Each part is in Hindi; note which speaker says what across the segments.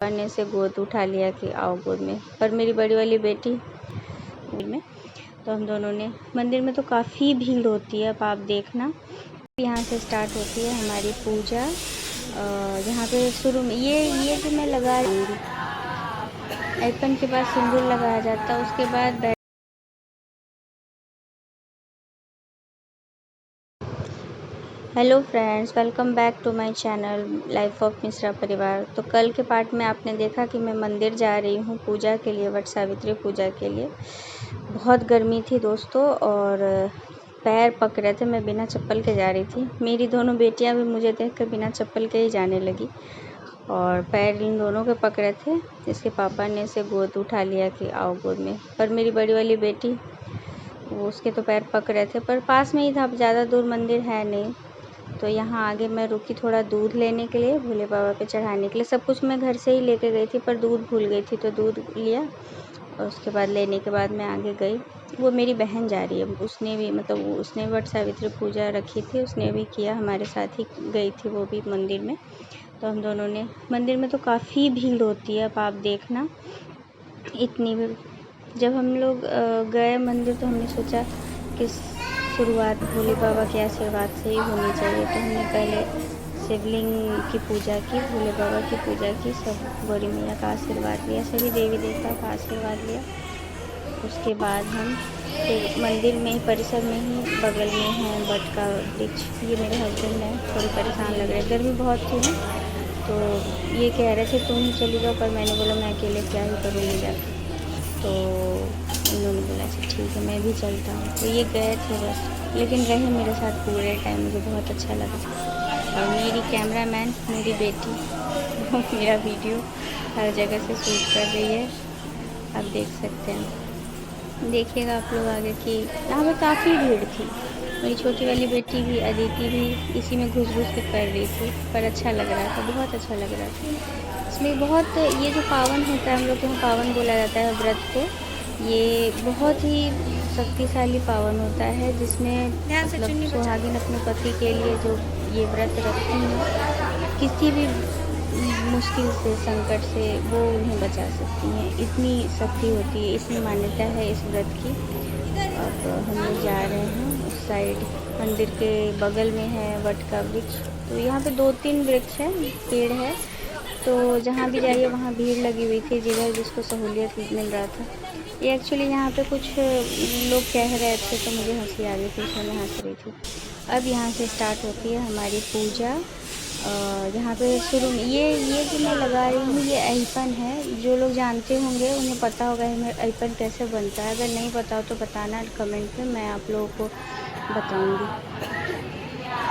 Speaker 1: पापा ने इसे गोद उठा लिया कि आओ गोद में, पर मेरी बड़ी वाली बेटी में, तो हम दोनों ने मंदिर में तो काफ़ी भीड़ होती है। अब आप देखना यहाँ से स्टार्ट होती है हमारी पूजा। यहाँ पे शुरू में ये जो मैं लगा रही हूँ, ऐपन के बाद सिंदूर लगाया जाता है, उसके बाद hello friends, welcome back to my channel life of Mishra परिवार। तो कल के पार्ट में आपने देखा कि मैं मंदिर जा रही हूँ पूजा के लिए, वट सावित्री पूजा के लिए। बहुत गर्मी थी दोस्तों और पैर पक रहे थे, मैं बिना चप्पल के जा रही थी। मेरी दोनों बेटियाँ भी मुझे देख कर बिना चप्पल के ही जाने लगी और पैर इन दोनों के पक रहे थे। इसके पापा ने इसे गोद उठा लिया कि आओ गोद में, पर मेरी बड़ी वाली बेटी उसके तो पैर पक रहे थे, पर पास में ही था, अब ज़्यादा दूर मंदिर है नहीं। तो यहाँ आगे मैं रुकी थोड़ा दूध लेने के लिए, भोले बाबा पे चढ़ाने के लिए। सब कुछ मैं घर से ही लेके गई थी, पर दूध भूल गई थी, तो दूध लिया और उसके बाद लेने के बाद मैं आगे गई। वो मेरी बहन जा रही है, उसने भी उसने वट सावित्री पूजा रखी थी, उसने भी किया, हमारे साथ ही गई थी वो भी मंदिर में। तो हम दोनों ने मंदिर में तो काफ़ी भीड़ होती है। अब आप देखना इतनी भीड़। जब हम लोग गए मंदिर तो हमने सोचा कि शुरुआत भोले बाबा के आशीर्वाद से ही होनी चाहिए। तो हमने पहले शिवलिंग की पूजा की, भोले बाबा की पूजा की, सब गौरी मैया का आशीर्वाद लिया, सभी देवी देवता का आशीर्वाद लिया। उसके बाद हम फिर मंदिर में ही, परिसर में ही बगल में है वट का वृक्ष। ये मेरे हस्बैंड हैं, थोड़े परेशान लग रहे हैं, गर्मी बहुत थी ना, तो ये कह रहे थे तुम ही चली जाओ, पर मैंने बोला मैं अकेले क्या ही करूँगी जाकर। तो उन्होंने बोला अच्छा ठीक है मैं भी चलता हूँ। तो ये गए थे बस, लेकिन रहे मेरे साथ पूरे टाइम, मुझे बहुत अच्छा लगा। और मेरी कैमरामैन मेरी बेटी मेरा वीडियो हर जगह से शूट कर रही है, आप देख सकते हैं। देखिएगा आप लोग आगे कि यहाँ पर काफ़ी भीड़ थी। मेरी छोटी वाली बेटी भी, अदिति भी इसी में घुस के कर रही थी, पर अच्छा लग रहा था, बहुत अच्छा लग रहा था। इसमें बहुत ये जो पावन होता है, हम लोग के यहाँ पावन बोला जाता है व्रत को, ये बहुत ही शक्तिशाली पावन होता है, जिसमें मतलब सुहागिन अपने पति के लिए जो ये व्रत रखती हैं, किसी भी मुश्किल से, संकट से वो उन्हें बचा सकती हैं। इतनी शक्ति होती है, इतनी मान्यता है इस व्रत की। अब हम लोग जा रहे हैं उस साइड, मंदिर के बगल में है वट का वृक्ष। तो यहाँ पे 2-3 वृक्ष है, पेड़ है, तो जहाँ भी जाइए वहाँ भीड़ लगी हुई थी, जिधर जिसको सहूलियत मिल रहा था। ये एक्चुअली यहाँ पे कुछ लोग कह रहे थे तो मुझे हंसी आ गई थी, इसलिए मैं हंस रही थी। अब यहाँ से स्टार्ट होती है हमारी पूजा। यहाँ पे शुरू में ये जो मैं लगा रही हूँ, ये ऐपन है। जो लोग जानते होंगे उन्हें पता होगा ऐपन कैसे बनता है, अगर नहीं पता हो तो बताना कमेंट में, मैं आप लोगों को बताऊँगी।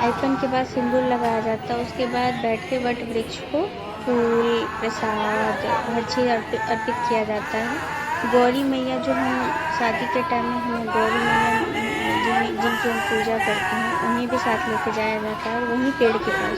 Speaker 1: ऐपन के बाद सिंदूर लगाया जाता है, उसके बाद बैठ के वट वृक्ष को फूल, प्रसाद, हर चीज़ अर्पित किया जाता है। गौरी मैया जो हम शादी के टाइम में हमें गौरी मैया जिनकी हम पूजा करते हैं, उन्हें भी साथ लेके जाया जाता है। वहीं पेड़ के पास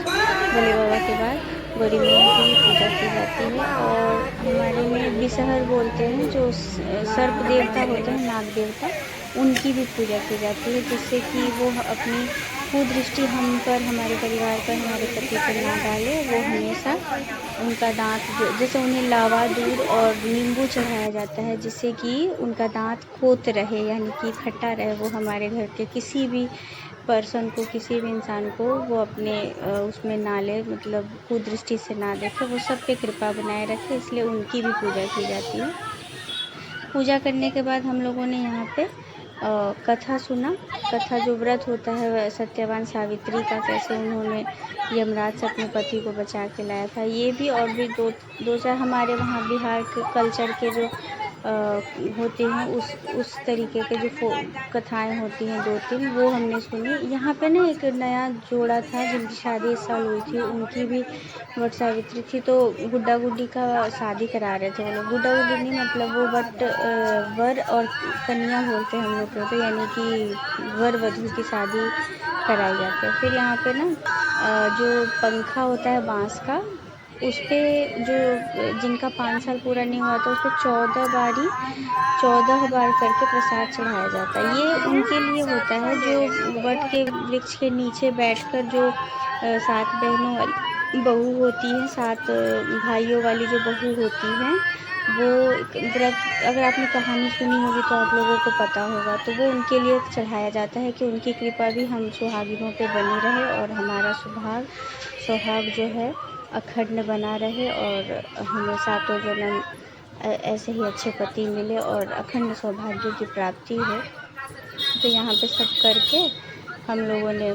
Speaker 1: भोले बाबा के बाद गौरी मैया की भी पूजा की जाती है। और हमारे में बिसहर बोलते हैं, जो सर्प देवता होते हैं, नाग देवता, उनकी भी पूजा की जाती है, जिससे कि वो अपनी कुदृष्टि हम पर, हमारे परिवार पर, हमारे पति पर ना डाले। वो हमेशा उनका दांत, जैसे उन्हें लावा, दूध और नींबू चढ़ाया जाता है, जिससे कि उनका दांत खोत रहे, यानी कि खट्टा रहे। वो हमारे घर के किसी भी पर्सन को, किसी भी इंसान को वो अपने उसमें ना ले, मतलब कुदृष्टि से ना देखे, वो सब पे कृपा बनाए रखे, इसलिए उनकी भी पूजा की जाती है। पूजा करने के बाद हम लोगों ने यहाँ पे कथा सुना। कथा जो व्रत होता है सत्यवान सावित्री का, कैसे उन्होंने यमराज से अपने पति को बचा के लाया था, ये भी। और भी दो चार हमारे वहाँ बिहार के कल्चर के जो होते हैं, उस तरीके के जो कथाएं होती हैं 2-3, वो हमने सुनी। यहाँ पे ना एक नया जोड़ा था जिनकी शादी इस साल हुई थी, उनकी भी वट सावित्री थी, तो गुड्डा गुड्डी का शादी करा रहे थे वो लोग। गुड्डा गुड्डी नहीं, मतलब वो वर और कन्या बोलते हैं हम लोग को, तो यानी कि वर वधू की शादी कराई जाती है। फिर यहाँ पे ना जो पंखा होता है बांस का, उस पर जो जिनका 5 साल पूरा नहीं हुआ था, उस पर 14 बार करके प्रसाद चढ़ाया जाता है। ये उनके लिए होता है जो वट के वृक्ष के नीचे बैठकर जो 7 बहनों बहू होती है, 7 भाइयों वाली जो बहू होती हैं, वो व्रत, अगर आपने कहानी सुनी होगी तो आप लोगों को पता होगा, तो वो उनके लिए चढ़ाया जाता है कि उनकी कृपा भी हम सुहागिनों पे बनी रहे और हमारा सुहाग जो है अखंड बना रहे और हमें सातों जन्म ऐसे ही अच्छे पति मिले और अखंड सौभाग्य की प्राप्ति हो। तो यहाँ पे सब करके हम लोगों ने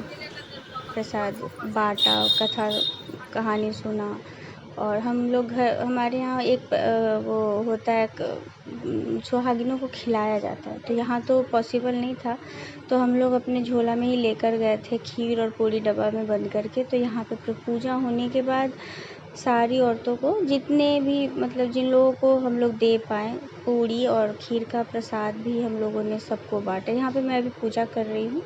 Speaker 1: प्रसाद बाँटा, कथा कहानी सुना और हम लोग हमारे यहाँ एक वो होता है, सुहागिनों को खिलाया जाता है। तो यहाँ तो पॉसिबल नहीं था, तो हम लोग अपने झोला में ही लेकर गए थे खीर और पूरी डब्बा में बंद करके। तो यहाँ पे पूजा होने के बाद सारी औरतों को, जितने भी मतलब जिन लोगों को हम लोग दे पाएँ, पूरी और खीर का प्रसाद भी हम लोगों ने सबको बाँटा। यहाँ पे मैं अभी पूजा कर रही हूँ।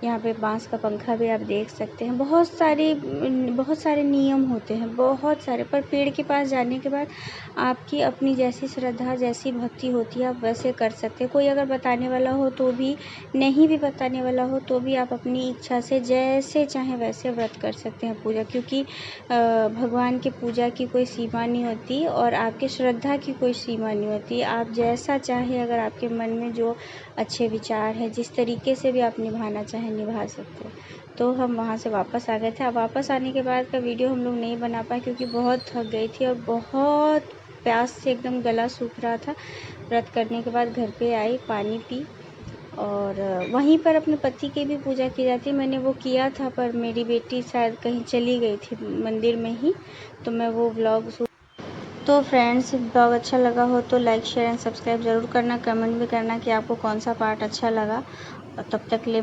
Speaker 1: यहाँ पे बाँस का पंखा भी आप देख सकते हैं। बहुत सारे नियम होते हैं, बहुत सारे, पर पेड़ के पास जाने के बाद आपकी अपनी जैसी श्रद्धा, जैसी भक्ति होती है, आप वैसे कर सकते हैं। कोई अगर बताने वाला हो तो भी, नहीं भी बताने वाला हो तो भी आप अपनी इच्छा से जैसे चाहें वैसे व्रत कर सकते हैं पूजा, क्योंकि भगवान की पूजा की कोई सीमा नहीं होती और आपकी श्रद्धा की कोई सीमा नहीं होती। आप जैसा चाहें, अगर आपके मन में जो अच्छे विचार है, जिस तरीके से भी आप निभाना चाहें निभा सकते हैं। तो हम वहाँ से वापस आ गए थे। अब वापस आने के बाद का वीडियो हम लोग नहीं बना पाए क्योंकि बहुत थक गई थी और बहुत प्यास से एकदम गला सूख रहा था। व्रत करने के बाद घर पे आई, पानी पी और वहीं पर अपने पति की भी पूजा की जाती है। मैंने वो किया था, पर मेरी बेटी शायद कहीं चली गई थी मंदिर में ही, तो मैं वो व्लॉग तो फ्रेंड्स, ब्लॉग अच्छा लगा हो तो लाइक शेयर एंड सब्सक्राइब ज़रूर करना, कमेंट भी करना कि आपको कौन सा पार्ट अच्छा लगा। और तब तक के लिए